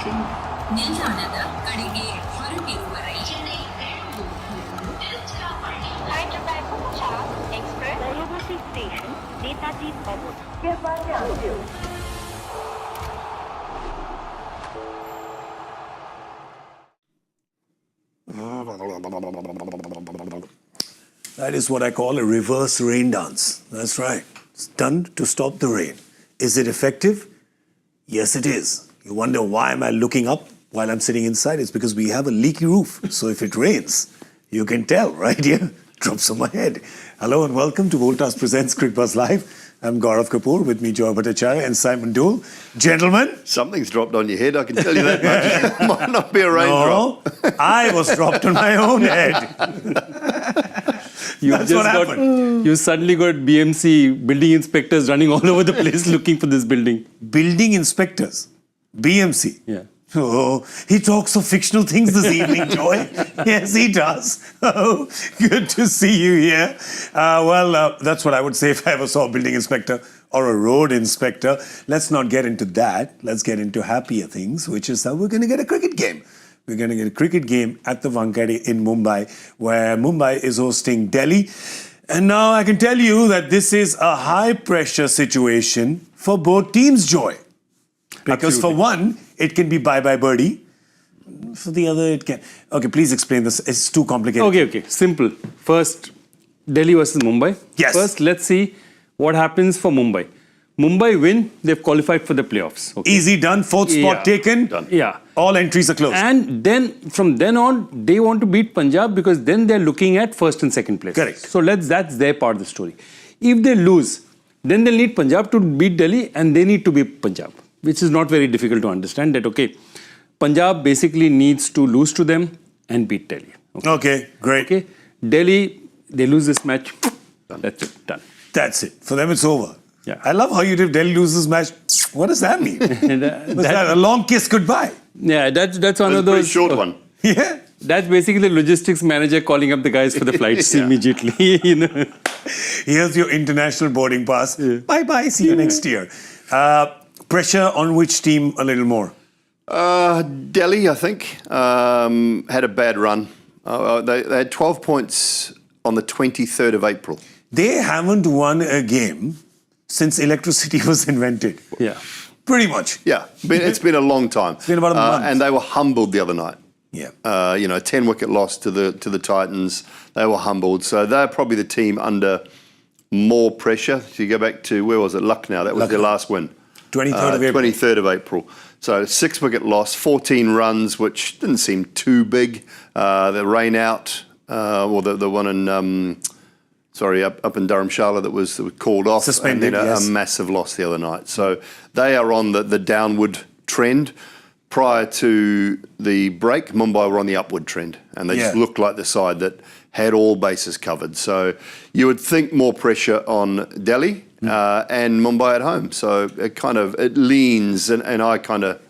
station. ನಿಲ್ದಾಣದ ಕಡೆಗೆ ಹೊರಟಿರುವರೆ Hyderabad Bhattacharjya Express. Dayabasi Station, Netaji Bhavan. कृपया ध्यान That is what I call a reverse rain dance. That's right. It's done to stop the rain. Is it effective? Yes, it is. You wonder why am I looking up while I'm sitting inside? It's because we have a leaky roof. So if it rains, you can tell, right here. Drops on my head. Hello and welcome to Voltas Presents Cricbuzz Live. I'm Gaurav Kapur, with me Joy Bhattacharjya and Simon Doull. Gentlemen. Something's dropped on your head, I can tell you that much. It might not be a raindrop. No, I was dropped on my own head. You suddenly got BMC building inspectors running all over the place looking for this building. Building inspectors, BMC. Yeah. Oh, he talks of fictional things this evening, Joy. Yes, he does. Oh, good to see you here. That's what I would say if I ever saw a building inspector or a road inspector. Let's not get into that. Let's get into happier things, which is how we're going to get a cricket game. We're going to get a cricket game at the Wankhede in Mumbai, where Mumbai is hosting Delhi. And now I can tell you that this is a high-pressure situation for both teams, Joy. Because for one, it can be bye-bye birdie. For the other, it can... Okay, please explain this. It's too complicated. Okay. Simple. First, Delhi versus Mumbai. Yes. First, let's see what happens for Mumbai. Mumbai win, they've qualified for the playoffs. Okay. Easy done. Fourth spot taken. Done. Yeah. All entries are closed. And then, from then on, they want to beat Punjab because then they're looking at first and second place. Correct. So that's their part of the story. If they lose, then they'll need Punjab to beat Delhi and they need to beat Punjab, which is not very difficult to understand that, okay, Punjab basically needs to lose to them and beat Delhi. Okay, great. Okay, Delhi, they lose this match, done. That's it, done. That's it. For them, it's over. Yeah. I love how you did Delhi lose this match. What does that mean? Was that a long kiss goodbye? Yeah, that's one It's of a those... pretty short one. Yeah. That's basically the logistics manager calling up the guys for the flights immediately, you know. Here's your international boarding pass. Yeah. Bye-bye. See you next year. Pressure on which team a little more? Delhi, I think, had a bad run. They had 12 points on the 23rd of April. They haven't won a game since electricity was invented. Yeah. Pretty much. Yeah, it's been a long time. It's been about a month. And they were humbled the other night. Yeah. 10-wicket loss to the Titans. They were humbled. So they're probably the team under more pressure. So you go back to, where was it? Lucknow. That was their last win. 23rd of April. 23rd of April. So 6-wicket loss, 14 runs, which didn't seem too big. The rain out, or the one in, up in Dharamshala that was called off. Suspended, and then yes. a massive loss the other night. So they are on the downward trend. Prior to the break, Mumbai were on the upward trend. And they just looked like the side that had all bases covered. So you would think more pressure on Delhi and Mumbai at home. So it leans, and I kind of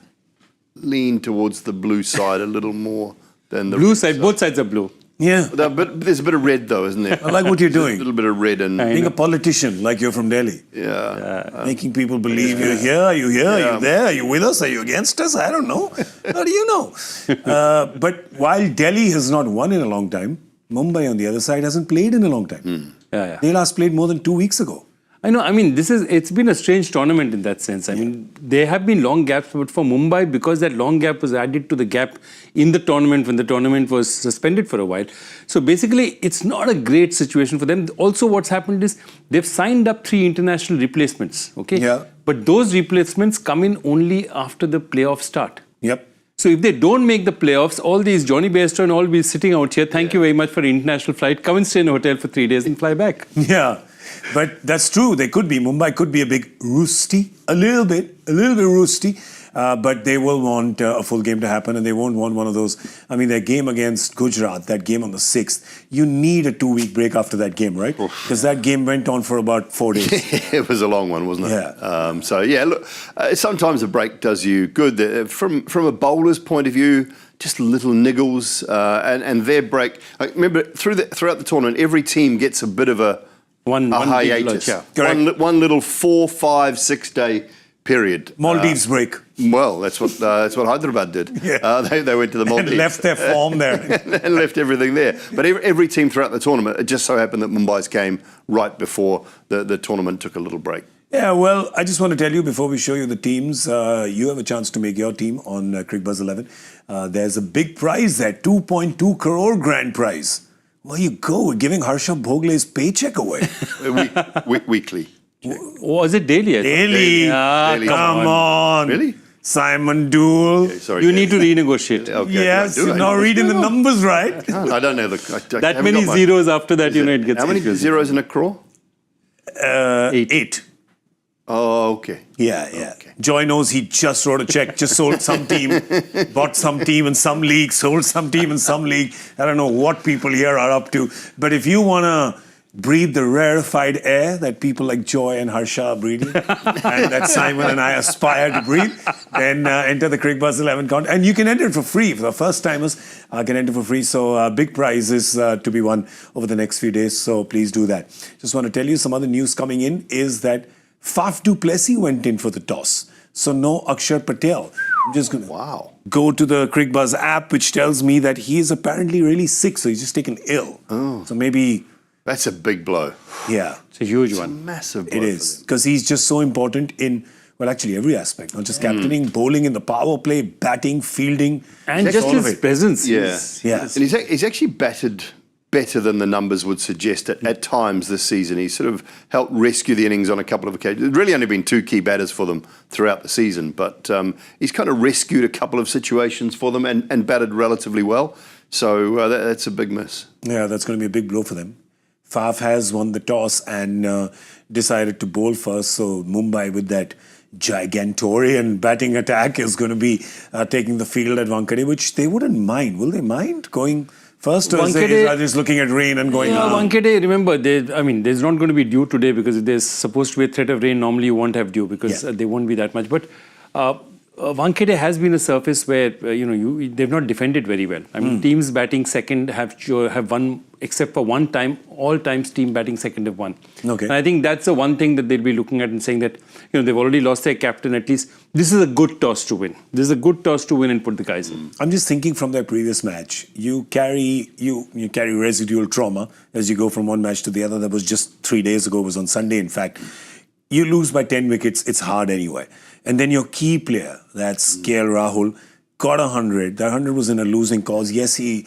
lean towards the blue side a little more than the Blue red side, both sides are blue. Yeah. But there's a bit of red though, isn't there? I like what you're doing. A little bit of red and Being a politician, like you're from Delhi. Making people believe you're here, are you here, are you there, are you with us, are you against us? I don't know. How do you know? But while Delhi has not won in a long time, Mumbai on the other side hasn't played in a long time. They last played more than 2 weeks ago. I know, it's been a strange tournament in that sense. There have been long gaps, but for Mumbai, because that long gap was added to the gap in the tournament when the tournament was suspended for a while. So basically, it's not a great situation for them. Also, what's happened is they've signed up 3 international replacements, okay? Yeah. But those replacements come in only after the playoffs start. Yep. So if they don't make the playoffs, all these Johnny Bairstow and all will be sitting out here. Thank you very much for the international flight. Come and stay in a hotel for 3 days and fly back. Yeah. But that's true. They could be. Mumbai could be a bit roosty, a little bit roosty. But they will want a full game to happen, and they won't want one of those. Their game against Gujarat, that game on the 6th, you need a 2-week break after that game, right? Because that game went on for about 4 days. It was a long one, wasn't it? Yeah. Look, sometimes a break does you good. From a bowler's point of view, just little niggles, and their break. Remember, throughout the tournament, every team gets a bit of a hiatus. Lunch, yeah. One little 4, 5, 6 day period. Maldives break. Well, that's what Hyderabad did. Yeah. They went to the Maldives. And left their form there. And left everything there. But every team throughout the tournament, it just so happened that Mumbai's came right before the tournament took a little break. Yeah, well, I just want to tell you before we show you the teams, you have a chance to make your team on Cricbuzz 11. There's a big prize there, 2.2 crore grand prize. Where you go, we're giving Harsha Bhogle's paycheck away. Weekly. Was it daily? Daily. Daily. Come on. Really? Simon Doull. Sorry. You need to renegotiate. Okay, Yes, do I? you're not reading the numbers right. I don't know. That many zeros after that, it gets How many confusing. zeros in a crore? 8. Oh, okay. Yeah. Okay. Joy knows he just wrote a check, just sold some team, bought some team in some league, sold some team in some league. I don't know what people here are up to. But if you want to breathe the rarefied air that people like Joy and Harsha are breathing, and that Simon and I aspire to breathe, then enter the Cricbuzz 11 contest. And you can enter it for free. For the first timers, can enter for free. So big prizes to be won over the next few days. So please do that. Just want to tell you some other news coming in is that Faf du Plessis went in for the toss. So no Axar Patel. I'm just going to go to the Cricbuzz app, which tells me that he is apparently really sick. So he's just taken ill. So maybe... That's a big blow. Yeah. It's a huge one. Massive blow. It is. Because he's just so important in, well, actually every aspect. Not just captaining, bowling in the power play, batting, fielding. And just all of his it. presence. Yeah. Yeah. And he's actually batted better than the numbers would suggest at times this season. He's sort of helped rescue the innings on a couple of occasions. There's really only been 2 key batters for them throughout the season, but he's kind of rescued a couple of situations for them and batted relatively well. So that's a big miss. Yeah, that's going to be a big blow for them. Faf has won the toss and decided to bowl first. So Mumbai with that gigantorian batting attack is going to be taking the field at Wankhede, which they wouldn't mind. Will they mind going first, or are just looking at rain and going? Wankhede, remember, there's not going to be dew today because if there's supposed to be a threat of rain, normally you won't have dew because they won't be that much. But Wankhede has been a surface where they've not defended very well. I mean, teams batting second have won, except for one time. All times team batting second have won. Okay. And I think that's the one thing that they'll be looking at and saying that they've already lost their captain. At least this is a good toss to win. This is a good toss to win and put the guys in. I'm just thinking from their previous match, you carry residual trauma as you go from one match to the other. That was just 3 days ago. It was on Sunday, in fact. You lose by 10 wickets, it's hard anyway. And then your key player, that's KL Rahul, got 100. That 100 was in a losing cause. Yes, he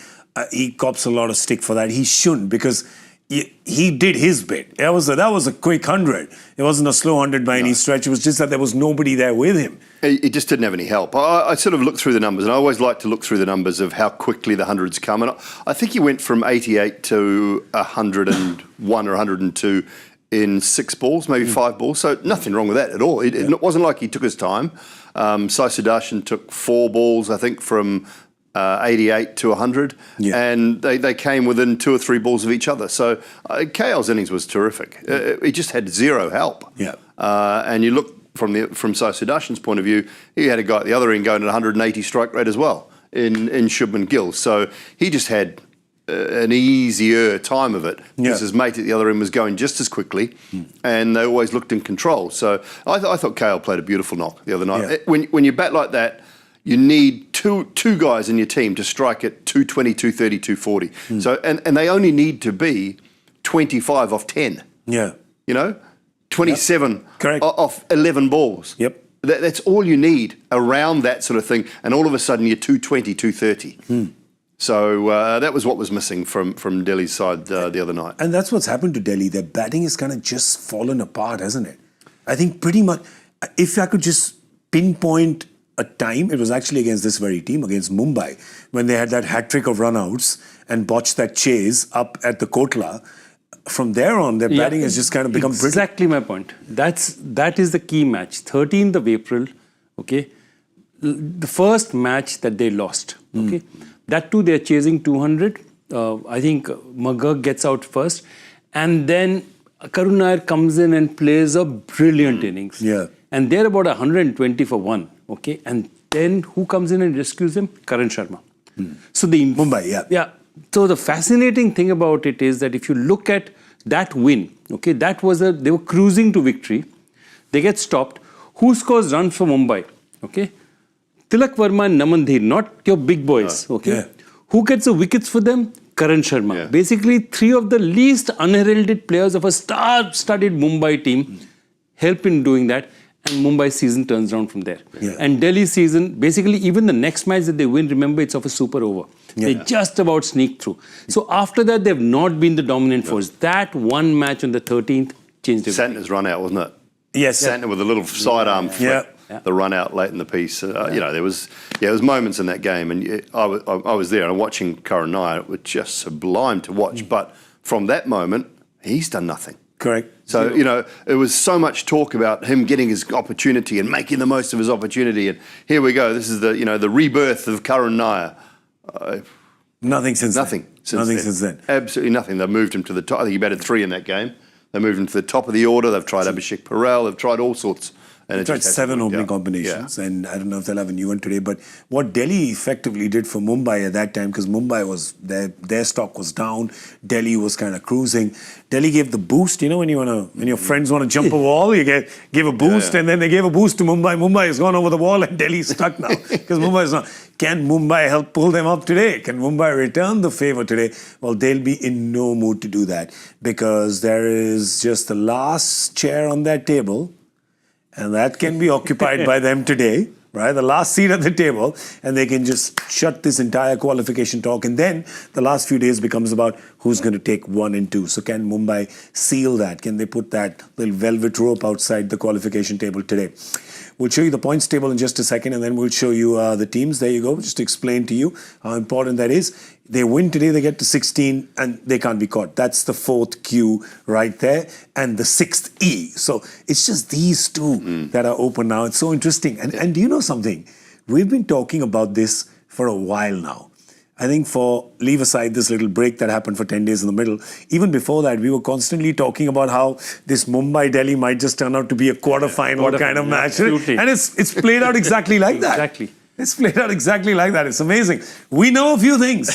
cops a lot of stick for that. He shouldn't, because he did his bit. That was a quick 100. It wasn't a slow 100 by any stretch. It was just that there was nobody there with him. He just didn't have any help. I sort of looked through the numbers, and I always like to look through the numbers of how quickly the hundreds come. And I think he went from 88 to 101 or 102 in 6 balls, maybe 5 balls. So nothing wrong with that at all. It wasn't like he took his time. Sai Sudarshan took 4 balls, I think, from 88 to 100. Yeah. And they came within 2 or 3 balls of each other. So KL's innings was terrific. He just had zero help. Yeah. And you look from Sai Sudarshan's point of view, he had a guy at the other end going at 180 strike rate as well in Shubman Gill. So he just had an easier time of it because his mate at the other end was going just as quickly, and they always looked in control. So I thought KL played a beautiful knock the other night. Yeah. When you bat like that, you need two guys in your team to strike at 220, 230, 240. So and they only need to be 25 off 10. Yeah. 27 Correct. off 11 balls. Yep. That's all you need around that sort of thing, and all of a sudden you're 220, 230. So that was what was missing from Delhi's side the other night. And that's what's happened to Delhi. Their batting has kind of just fallen apart, hasn't it? I think pretty much, if I could just pinpoint a time, it was actually against this very team, against Mumbai, when they had that hat-trick of run-outs and botched that chase up at the Kotla. From there on, their batting has just kind of become brittle. Exactly my point. That is the key match. 13th of April, okay? The first match that they lost, okay? That too, they're chasing 200. I think McGurk gets out first. And then Karun Nair comes in and plays a brilliant innings. Yeah. And they're about 120 for 1. Okay. And then who comes in and rescues him? Karan Sharma. So the Mumbai, Yeah. So the fascinating thing about it is that if you look at that win, okay, they were cruising to victory. They get stopped. Who scores runs for Mumbai? Okay. Tilak Verma and Naman Dhir, not your big boys. Okay. Yeah. Who gets the wickets for them? Karan Sharma. Yeah. Basically, three of the least unheralded players of a star-studded Mumbai team help in doing that. And Mumbai's season turns around from there. Yeah. And Delhi's season, basically, even the next match that they win, remember, it's of a super over. Yeah. They just about sneak through. So after that, they've not been the dominant force. That one match on the 13th changed everything. Santner's run out, wasn't it? Yes. Santner with a little sidearm flick, Yeah. the run out late in the piece. You know, there was moments in that game, and I was there and watching Karan Nair. It was just sublime to watch. But from that moment, he's done nothing. Correct. So, you know, it was so much talk about him getting his opportunity and making the most of his opportunity. And here we go. This is the, you know, the rebirth of Karan Nair. Nothing since Nothing then. since then. Absolutely nothing. They've moved him to the top. I think he batted 3 in that game. They moved him to the top of the order. They've tried Abhishek Parel. They've tried all sorts. And They tried 7 opening combinations, and I don't know if they'll have a new one today. But what Delhi effectively did for Mumbai at that time, because Mumbai was their stock was down, Delhi was kind of cruising. Delhi gave the boost. You know, when your friends want to jump a wall, you give a boost, and then they gave a boost to Mumbai. Mumbai has gone over the wall, and Delhi's stuck now because Mumbai is not. Can Mumbai help pull them up today? Can Mumbai return the favor today? Well, they'll be in no mood to do that because there is just the last chair on that table. And that can be occupied by them today, right? The last seat at the table, and they can just shut this entire qualification talk. And then the last few days becomes about who's going to take 1 and 2. So can Mumbai seal that? Can they put that little velvet rope outside the qualification table today? We'll show you the points table in just a second, and then we'll show you the teams. There you go, just to explain to you how important that is. They win today, they get to 16, and they can't be caught. That's the 4th Q right there, and the 6th E. So it's just these two that are open now. It's so interesting. And do you know something? We've been talking about this for a while now. I think leave aside this little break that happened for 10 days in the middle, even before that, we were constantly talking about how this Mumbai-Delhi might just turn out to be a quarterfinal kind of match. Absolutely. And it's played out exactly like that. Exactly. It's played out exactly like that. It's amazing. We know a few things.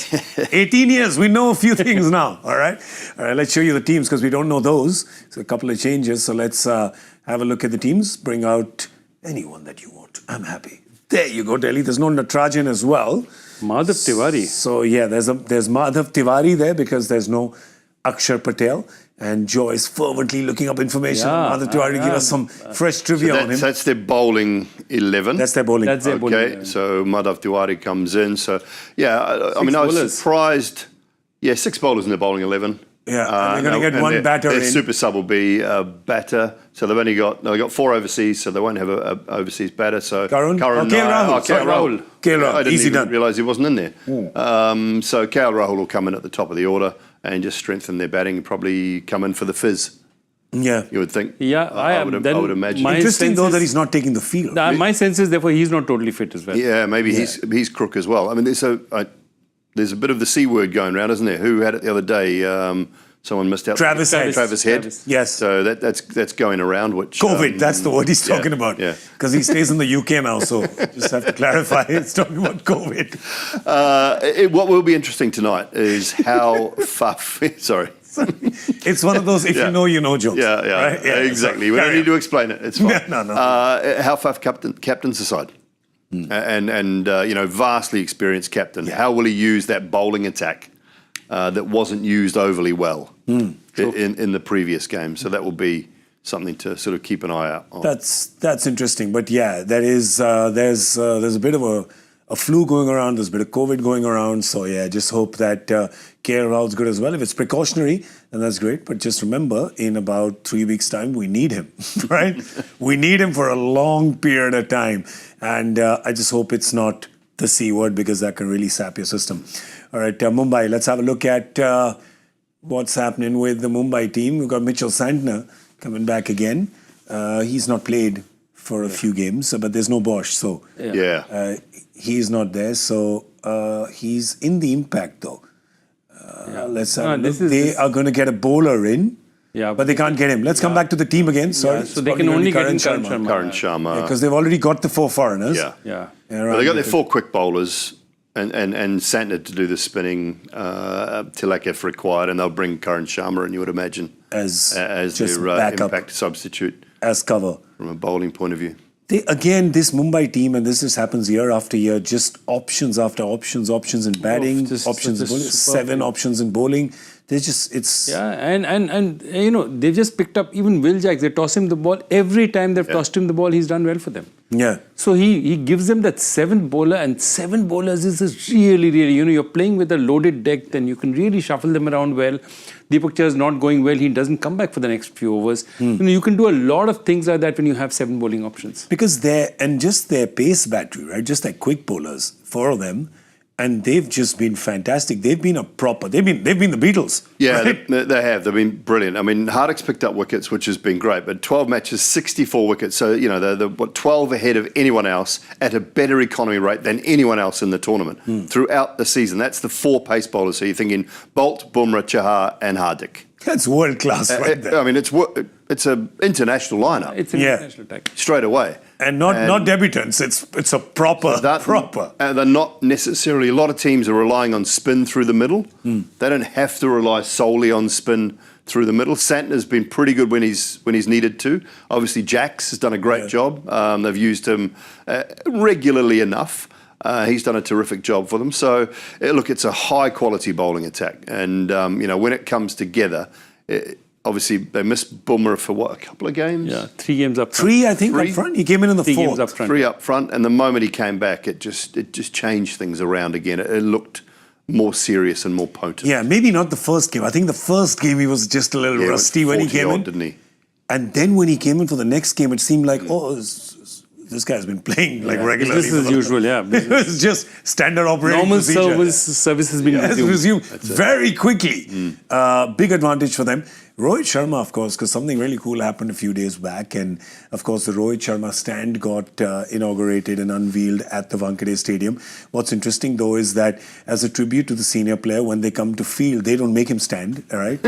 18 years, we know a few things now. All right, let's show you the teams because we don't know those. So a couple of changes. So let's have a look at the teams. Bring out anyone that you want. I'm happy. There you go, Delhi. There's no Natarajan as well. Madhav Tiwari. So yeah, there's Madhav Tiwari there because there's no Axar Patel. And Joy is fervently looking up information on Madhav Tiwari to give us some fresh trivia on him. That's their bowling 11. That's their bowling. That's their bowling. Okay, so Madhav Tiwari comes in. So, yeah, I mean, I was surprised. Yeah, 6 bowlers in the bowling 11. Yeah, and they're going to get one batter their in. super sub will be a batter. So they've got 4 overseas, so they won't have a overseas batter. So Rahul. I didn't Easy even done. realise he wasn't in there. So KL Rahul will come in at the top of the order and just strengthen their batting and probably come in for the fizz. Yeah. You would think. Yeah, I would imagine. Interesting though that he's not taking the field. My sense is therefore he's not totally fit as well. Yeah, maybe he's crook as well. I mean, there's a bit of the C word going around, isn't there? Who had it the other day? Someone missed out. Travis Head. Yes. So that's going around. Which COVID. That's the word he's talking about. Yeah. Because he stays in the UK now, so just have to clarify. It's talking about COVID. What will be interesting tonight is how Faf. Sorry. It's one of those if you know jokes. Yeah, right? Exactly. We don't need to explain it. It's fine. No. How Faf captains the side. And vastly experienced captain. Yeah. How will he use that bowling attack that wasn't used overly well in the previous game? So that will be something to sort of keep an eye out on. That's interesting. But yeah, there's a bit of a flu going around. There's a bit of COVID going around. So yeah, just hope that KL Rahul's good as well. If it's precautionary, then that's great. But just remember, in about 3 weeks' time, we need him, right? We need him for a long period of time. And I just hope it's not the C word because that can really sap your system. All right, Mumbai, let's have a look at what's happening with the Mumbai team. We've got Mitchell Santner coming back again. He's not played for a few games, but there's no Bosch, so he's not there. So he's in the impact, though. Let's have a look. They are going to get a bowler in. Yeah, but they can't get him. Let's come back to the team again. Sorry. Yeah, so they can only get in Karan Sharma. Because they've already got the 4 foreigners. Yeah. Well, they got their 4 quick bowlers and Santner to do the spinning, Tilak if required, and they'll bring Karan Sharma in, you would imagine, as their impact substitute. As cover. From a bowling point of view. This Mumbai team, and this just happens year after year, just options after options in batting, options in bowling, 7 options in bowling. They've just picked up even Will Jacks. They toss him the ball. Every time they've tossed him the ball, he's done well for them. Yeah. So he gives them that 7th bowler, and 7 bowlers is really, you're playing with a loaded deck, then you can really shuffle them around well. Deepak Chahar is not going well, he doesn't come back for the next few overs. You can do a lot of things like that when you have 7 bowling options. Because just their pace battery, right? Just their quick bowlers, 4 of them. And they've just been fantastic. They've been the Beatles. Yeah, right? they have. They've been brilliant. I mean, Hardik's picked up wickets, which has been great, but 12 matches, 64 wickets. So, they're 12 ahead of anyone else at a better economy rate than anyone else in the tournament throughout the season. That's the 4 pace bowlers. So you're thinking Bolt, Bumrah, Chahar and Hardik. That's world class right there. I mean, it's an international lineup. It's an international attack. Straight away. And not debutants. It's a proper. They're not necessarily. A lot of teams are relying on spin through the middle. They don't have to rely solely on spin through the middle. Santner's been pretty good when he's needed to. Obviously, Jacks has done a great job. They've used him regularly enough. He's done a terrific job for them. So, look, it's a high-quality bowling attack. And, when it comes together, obviously they missed Bumrah for, a couple of games? Yeah, 3 games up front. 3, I think, up front. He came in the 3 4th. games up front. 3 up front. And the moment he came back, it just changed things around again. It looked more serious and more potent. Yeah, maybe not the first game. I think the first game he was just a little rusty when he came in. Didn't he? And then when he came in for the next game, it seemed like, this guy's been playing regularly. Business as usual, yeah. It was just standard operating Normal procedure. service has been resumed very quickly. Big advantage for them. Rohit Sharma, of course, because something really cool happened a few days back. And, of course, the Rohit Sharma stand got inaugurated and unveiled at the Wankhede Stadium. What's interesting, though, is that as a tribute to the senior player, when they come to field, they don't make him stand, all right?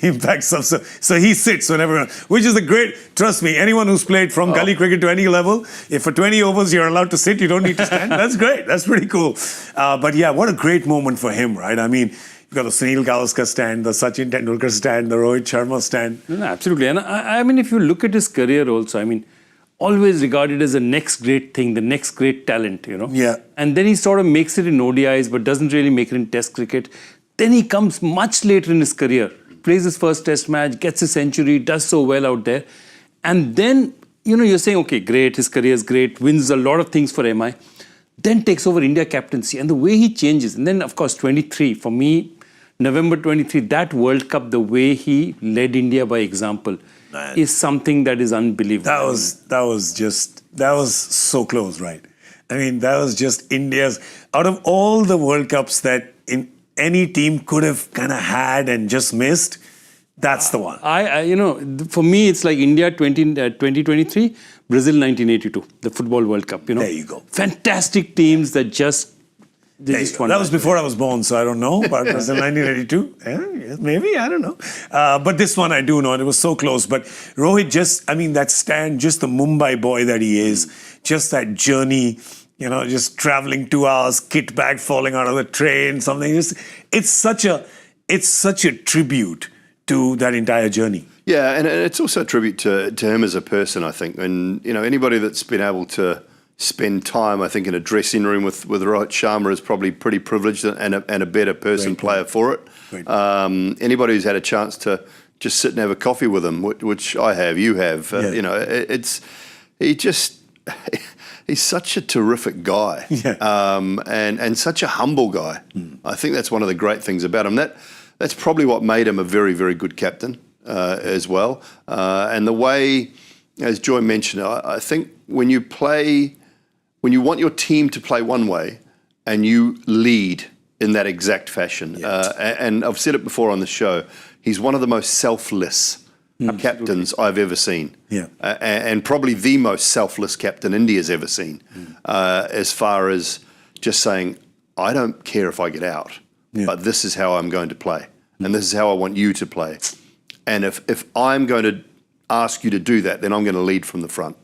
He backs up. So he sits whenever, which is a great, trust me, anyone who's played from gully cricket to any level, if for 20 overs you're allowed to sit, you don't need to stand. That's great. That's pretty cool. But, yeah, what a great moment for him, right? I mean, you've got the Sunil Gavaskar stand, the Sachin Tendulkar stand, the Rohit Sharma stand. No, absolutely. And I mean, if you look at his career also, I mean, always regarded as the next great thing, the next great talent, Yeah. And then he sort of makes it in ODIs, but doesn't really make it in Test cricket. Then he comes much later in his career, plays his first Test match, gets a century, does so well out there. And then, you're saying, okay, great, his career is great, wins a lot of things for MI. Then takes over India captaincy. And the way he changes, and then, of course, 23, for me, November 23, that World Cup, the way he led India by example, is something that is unbelievable. That was so close, right? I mean, that was just India's, out of all the World Cups that any team could have kind of had and just missed, that's the one. For me, it's like India 2023, Brazil 1982, the Football World Cup, There you go. Fantastic teams that just... That was before I was born, so I don't know. But it was in 1982. Yeah, maybe, I don't know. But this one I do know, and it was so close. But Rohit that stand, just the Mumbai boy that he is, just that journey, just traveling 2 hours, kit bag falling out of the train, something. It's such a tribute to that entire journey. Yeah, and it's also a tribute to him as a person, I think. And, anybody that's been able to spend time, I think, in a dressing room with Rohit Sharma is probably pretty privileged and a better person, player for it. Anybody who's had a chance to just sit and have a coffee with him, which I have, you have, he's such a terrific guy, and such a humble guy. I think that's one of the great things about him. That's probably what made him a very, very good captain as well. And the way, as Joy mentioned, I think when you want your team to play one way and you lead in that exact fashion, and I've said it before on the show, he's one of the most selfless captains I've ever seen. And probably the most selfless captain India's ever seen, as far as just saying, I don't care if I get out, but this is how I'm going to play, and this is how I want you to play. And if I'm going to ask you to do that, then I'm going to lead from the front.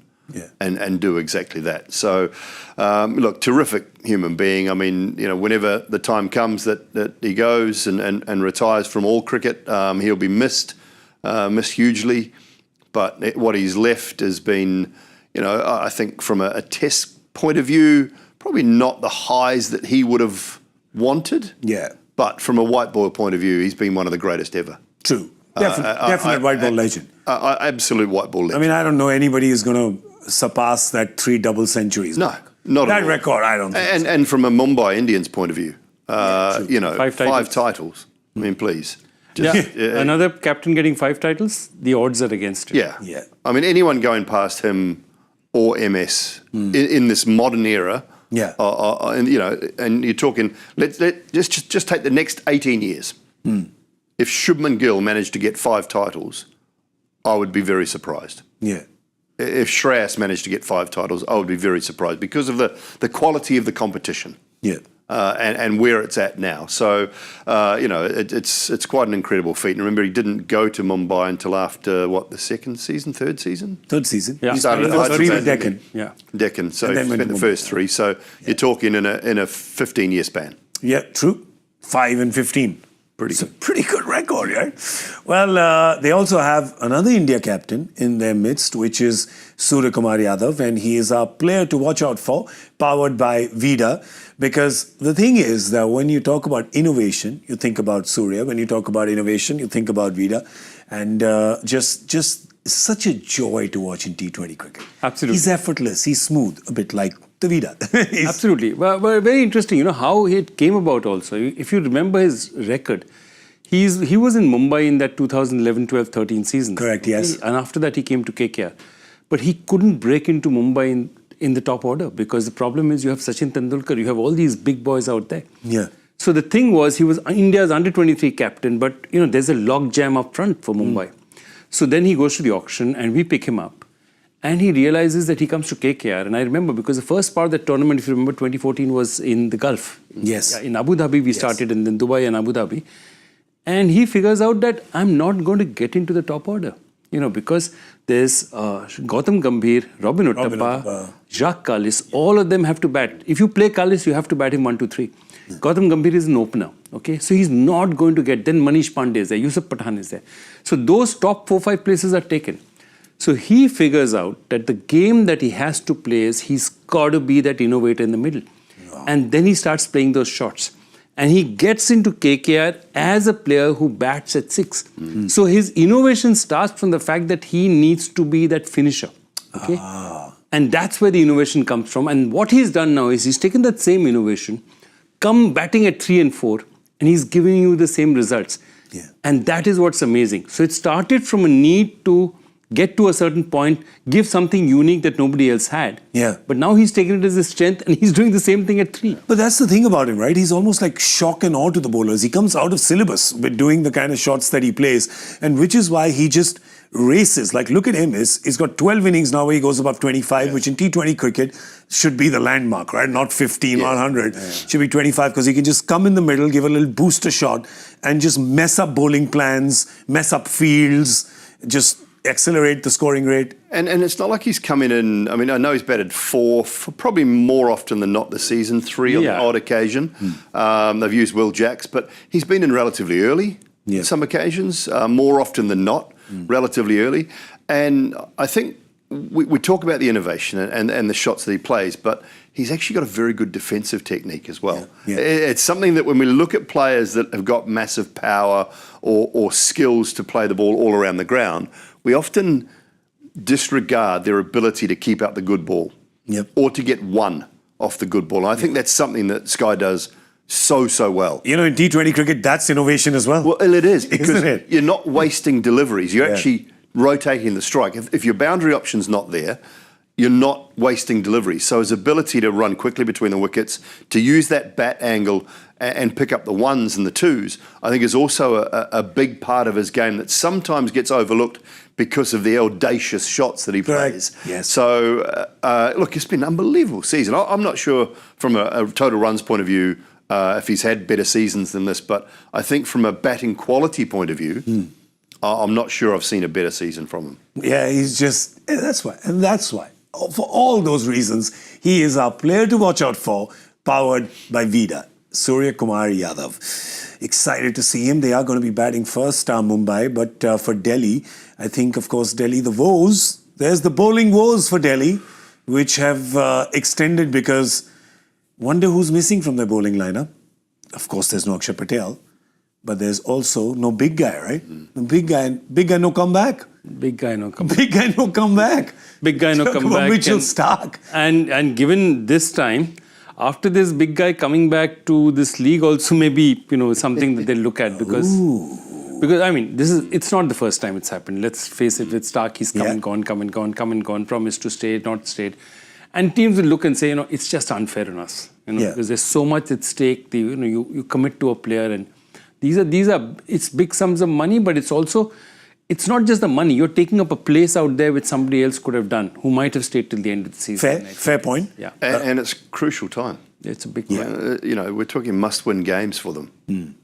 And do exactly that. So, look, terrific human being. I mean, whenever the time comes that he goes and retires from all cricket, he'll be missed hugely. but what he's left has been, I think from a test point of view, probably not the highs that he would have wanted. Yeah. But from a white ball point of view, he's been one of the greatest ever. True. Definite white ball legend. Absolute white ball legend. I mean, I don't know anybody who's going to surpass that 3 double centuries. No, not that at all. record. I don't think. And from a Mumbai Indians point of view, 5 titles. I mean, please. Another captain getting 5 titles, the odds are against him. Yeah. I mean, anyone going past him or MS in this modern era. Yeah. And you're talking. Let's just take the next 18 years. If Shubman Gill managed to get 5 titles, I would be very surprised. Yeah. If Shreyas managed to get 5 titles, I would be very surprised because of the quality of the competition. Yeah. And where it's at now. So, it's quite an incredible feat. And remember, he didn't go to Mumbai until after, third season? Third season. Yeah. He started First 3 with Deccan. Yeah. Deccan. So And he then went spent to the Mumbai. first 3. So you're talking in a 15-year span. Yeah, true. 5 and 15. Pretty good. Pretty good record, right? Well, they also have another India captain in their midst, which is Surya Kumar Yadav, and he is a player to watch out for, powered by Vida. Because the thing is that when you talk about innovation, you think about Surya. When you talk about innovation, you think about Vida. And just such a joy to watch in T20 cricket. Absolutely. He's effortless. He's smooth, a bit like the Vida. Absolutely. But very interesting, how it came about also. If you remember his record, he was in Mumbai in that 2011, 12, 13 season. Correct, yes. And after that, he came to KKR. But he couldn't break into Mumbai in the top order because the problem is you have Sachin Tendulkar, you have all these big boys out there. Yeah. So the thing was, he was India's under-23 captain, but there's a log jam up front for Mumbai. So then he goes to the auction and we pick him up. And he realizes that he comes to KKR. And I remember because the first part of that tournament, if you remember, 2014 was in the Gulf. Yes. Yeah, in Abu Dhabi we started, and then Dubai and Abu Dhabi. And he figures out that I'm not going to get into the top order. Because there's Gautam Gambhir, Robin Uttappa, Jacques Kallis, all of them have to bat. If you play Kallis, you have to bat him 1, 2, 3. Gautam Gambhir is an opener, okay? So he's not going to get, then Manish Pandya is there, Yusuf Pathan is there. So those top 4, 5 places are taken. So he figures out that the game that he has to play is he's got to be that innovator in the middle. Wow. And then he starts playing those shots. And he gets into KKR as a player who bats at 6. So his innovation starts from the fact that he needs to be that finisher. Okay? And that's where the innovation comes from. And what he's done now is he's taken that same innovation, come batting at 3 and 4, and he's giving you the same results. Yeah. And that is what's amazing. So it started from a need to get to a certain point, give something unique that nobody else had. Yeah. But now he's taken it as his strength and he's doing the same thing at 3. But that's the thing about him, right? He's almost like shock and awe to the bowlers. He comes out of syllabus with doing the kind of shots that he plays, and which is why he just races. Like, look at him. He's got 12 innings now where he goes above 25, which in T20 cricket should be the landmark, right? Not 15 or 100. Should be 25 because he can just come in the middle, give a little booster shot and just mess up bowling plans, mess up fields, just accelerate the scoring rate. And it's not like he's coming in. I mean, I know he's batted 4 for probably more often than not this season, 3 on the odd occasion. They've used Will Jacks, but he's been in relatively early on some occasions, more often than not, relatively early. And I think we talk about the innovation and the shots that he plays, but he's actually got a very good defensive technique as well. It's something that when we look at players that have got massive power or skills to play the ball all around the ground, we often disregard their ability to keep out the good ball or to get one off the good ball. And I think that's something that Sky does so well. In T20 cricket, that's innovation as well. Well, it is, because Isn't it? you're not wasting deliveries. You're actually rotating the strike. If your boundary option's not there, you're not wasting deliveries. So his ability to run quickly between the wickets, to use that bat angle and pick up the 1s and the 2s, I think is also a big part of his game that sometimes gets overlooked because of the audacious shots that he plays. Yes. So, look, it's been an unbelievable season. I'm not sure from a total runs point of view if he's had better seasons than this, but I think from a batting quality point of view, I'm not sure I've seen a better season from him. Yeah, he's just, that's why. For all those reasons, he is our player to watch out for, powered by Vida. Surya Kumar Yadav. Excited to see him. They are going to be batting first, Mumbai, but for Delhi, I think, of course, Delhi, the woes, there's the bowling woes for Delhi, which have extended because wonder who's missing from their bowling lineup. Of course, there's no Akshar Patel, but there's also no big guy, right? No big guy no comeback. Big guy no comeback. Big guy no comeback. Big guy no Talk about comeback. Mitchell Starc. And given this time, after this big guy coming back to this league also maybe, something that they'll look at because I mean, it's not the first time it's happened. Let's face it, with Starc, he's come and gone, promised to stay, not stayed. And teams will look and say, it's just unfair on us, because there's so much at stake. You commit to a player, and these are it's big sums of money, but it's not just the money. You're taking up a place out there which somebody else could have done, who might have stayed till the end of the season. Fair point. Yeah, and it's crucial time. It's a big one. We're talking must-win games for them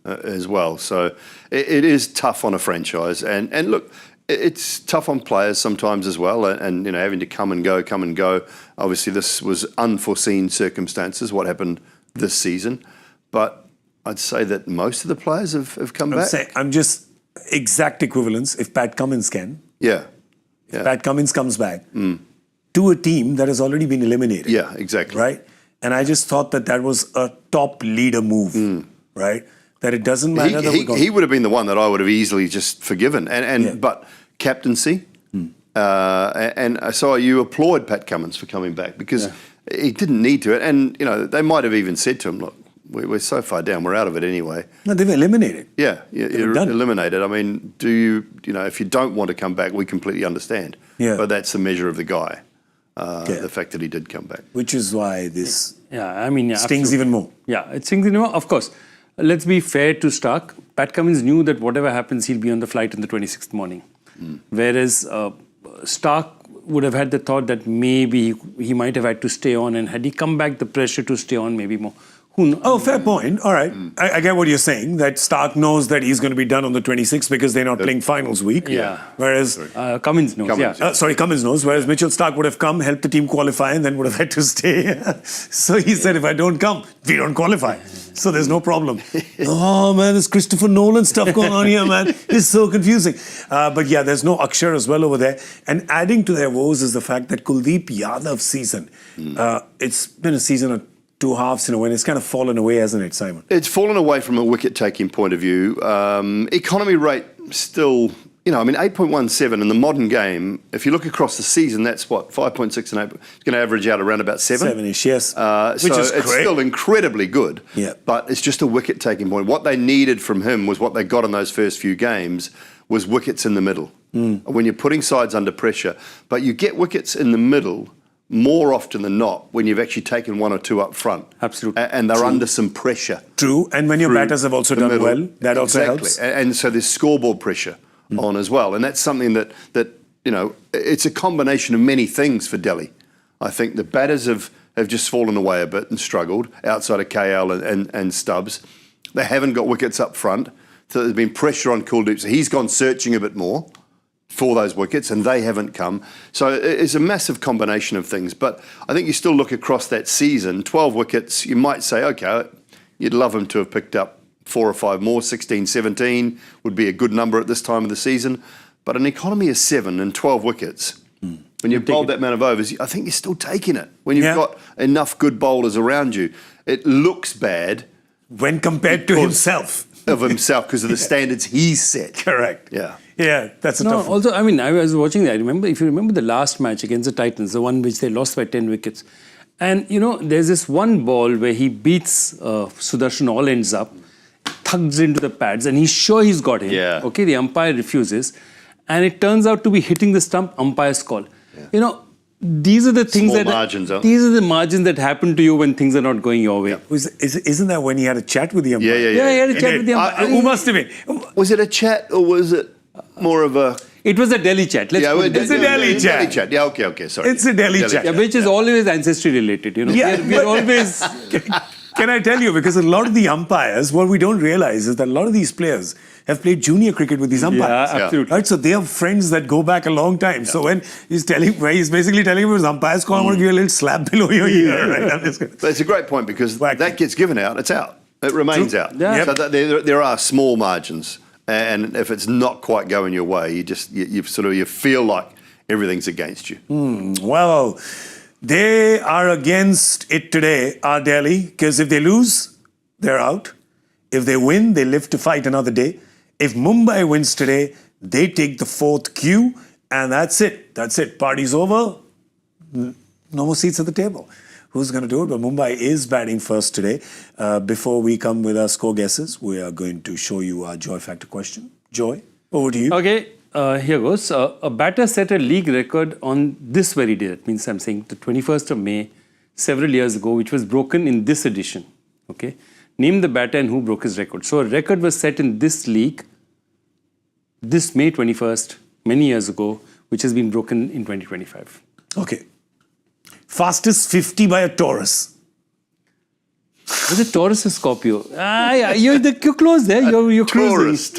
as well. So it is tough on a franchise, and look. It's tough on players sometimes as well, and having to come and go. Obviously, this was unforeseen circumstances, what happened this season. But I'd say that most of the players have come back. I'm just exact equivalence, if Pat Cummins can. Yeah. If Pat Cummins comes back to a team that has already been eliminated. Yeah, exactly. Right? And I just thought that was a top leader move, right? That it doesn't matter he would have been the one that I would have easily just forgiven. But captaincy, and so you applaud Pat Cummins for coming back because he didn't need to. And, they might have even said to him, look, we're so far down, we're out of it anyway. No, they've eliminated. Yeah, you're eliminated. I mean, if you don't want to come back, we completely understand. Yeah. But that's the measure of the guy, the fact that he did come back. Which is why this stings absolutely. even more. Yeah, it stings even more. Of course, let's be fair to Starc. Pat Cummins knew that whatever happens, he'll be on the flight on the 26th morning. Whereas Starc would have had the thought that maybe he might have had to stay on, and had he come back, the pressure to stay on maybe more. Who knows? Oh, fair point. All right. I get what you're saying, that Starc knows that he's going to be done on the 26th because they're not playing finals week. Yeah. Whereas Cummins knows. Cummins knows. Whereas Mitchell Starc would have come, helped the team qualify, and then would have had to stay. So he said, if I don't come, we don't qualify. So there's no problem. Oh, man, there's Christopher Nolan stuff going on here, man. It's so confusing. But yeah, there's no Axar as well over there. And adding to their woes is the fact that Kuldeep Yadav's season, it's been a season of two halves in a way, and it's kind of fallen away, hasn't it, Simon? It's fallen away from a wicket-taking point of view. Economy rate still, 8.17 in the modern game, if you look across the season, that's what, 5.6 and 8. It's going to average out around about 7. 7-ish, yes. Which is it's still incredibly good, but it's just a wicket-taking point. What they needed from him was what they got in those first few games was wickets in the middle. When you're putting sides under pressure, but you get wickets in the middle more often than not when you've actually taken one or two up front. Absolutely. And they're under some pressure. True. And when your batters have also done well, that also helps. And so there's scoreboard pressure on as well. And that's something that it's a combination of many things for Delhi. I think the batters have just fallen away a bit and struggled outside of KL and Stubbs. They haven't got wickets up front. So there's been pressure on Kuldeep. So he's gone searching a bit more for those wickets, and they haven't come. So it's a massive combination of things. But I think you still look across that season, 12 wickets, you might say, okay, you'd love them to have picked up 4 or 5 more, 16, 17 would be a good number at this time of the season. But an economy of 7 and 12 wickets, when you've bowled that amount of overs, I think you're still taking it. When you've got enough good bowlers around you, it looks bad. When compared to himself. Because of the standards he's set. Correct. Yeah. Yeah, that's a tough one. Also, I was watching that. If you remember the last match against the Titans, the one which they lost by 10 wickets. And, there's this one ball where he beats Sudarshan, all ends up, thugs into the pads, and he's sure he's got him. Yeah. Okay, the umpire refuses. And it turns out to be hitting the stump, umpire's call. Yeah. These are the things these are the margins that happen to you when things are not going your way. Yeah. Isn't that when he had a chat with the umpire? Yeah, he had a chat with the umpire. Who must have been? Was it a chat or was it more of a... It was a Delhi chat. It's a Delhi chat. Yeah, okay, sorry. It's a Delhi chat. Yeah, which is always ancestry related, Yeah, we're always... Can I tell you, because a lot of the umpires, what we don't realize is that a lot of these players have played junior cricket with these umpires. Yeah, absolutely. Right, so they have friends that go back a long time. Yeah. So when he's basically telling him his umpire's call, I want to give you a little slap below your ear. Right? It's a great point because that gets given out, it's out. It remains out. Yeah. So there are small margins And if it's not quite going your way, you feel like everything's against you. Well, they are against it today, our Delhi, because if they lose, they're out. If they win, they live to fight another day. If Mumbai wins today, they take the fourth cue, and that's it. That's it. Party's over. No more seats at the table. Who's going to do it? Well, Mumbai is batting first today. Before we come with our score guesses, we are going to show you our Joy Factor question. Joy, over to you. Okay, here goes. A batter set a league record on this very day. That means I'm saying the 21st of May, several years ago, which was broken in this edition. Okay, name the batter and who broke his record. So a record was set in this league, this May 21st, many years ago, which has been broken in 2025. Okay. Fastest 50 by a Taurus. Was it Taurus or Scorpio? You're close there. You're Tourist.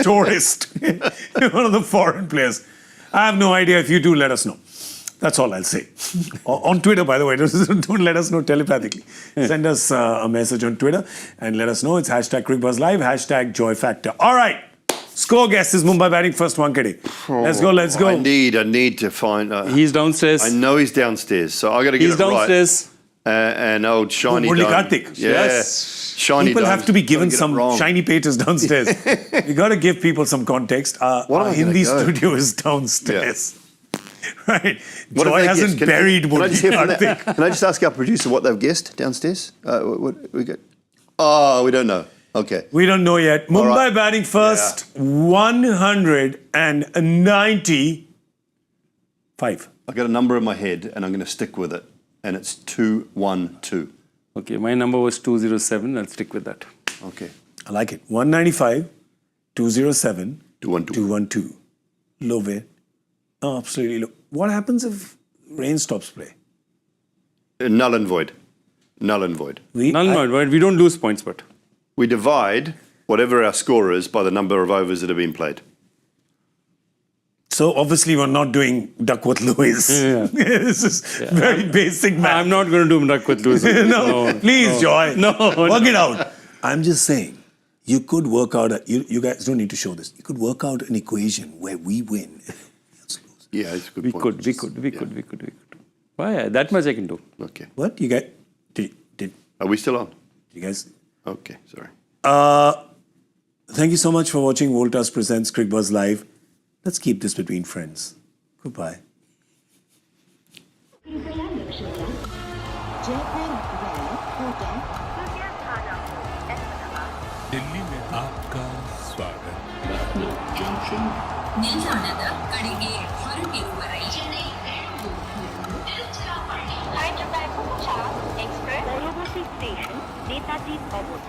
Tourist. One of the foreign players. I have no idea. If you do, let us know. That's all I'll say. On Twitter, by the way. Don't let us know telepathically. Send us a message on Twitter and let us know. It's hashtag Cricbuzz Live, hashtag Joy Factor. All right. Score guesses. Mumbai batting first, Wankhede. Let's go. I need to find... He's downstairs. I know he's downstairs, so I got to get He's it right. downstairs. And old shiny Murli dome. Karthik. Yeah. Yes. Shiny People dome. have to be given Gotta get it some wrong. shiny papers downstairs. You got to give people some context. Our am I Hindi gonna go? studio is downstairs. Right. What have Joy they hasn't guessed? buried can I Murli just hear from that? Karthik. Can I just ask our producer what they've guessed downstairs? What we got? Oh, we don't know. Okay. We don't know yet. Mumbai right. batting first, 195. I got a number in my head, and I'm going to stick with it, and it's 212. Okay, my number was 207. I'll stick with that. Okay. I like it. 195, 207, 212. 212. Low bit. Oh, absolutely low. What happens if rain stops play? Null and void. Null and void. We don't lose points, but We divide whatever our score is by the number of overs that have been played. So obviously we're not doing Duckworth Lewis. Yeah. This is very basic math. I'm not going to do Duck with losing. No, please, Joy. No, Work it out. I'm just saying, you could work out, you guys don't need to show this. You could work out an equation where we win. Yeah, it's a good We point. could. Why? That much I can do. Okay. What? You guys, did Are we still on? you guys? Okay, sorry. Thank you so much for watching Voltas Presents Cricbuzz Live. Let's keep this between friends. Goodbye. Delhi में आपका स्वागत ನಿಲ್ದಾಣದ ಕಡೆಗೆ ಹೊರಟಿರುವವರೇ Hyderabad Bumrah Express, Dayabasi Station, Netaji Obot.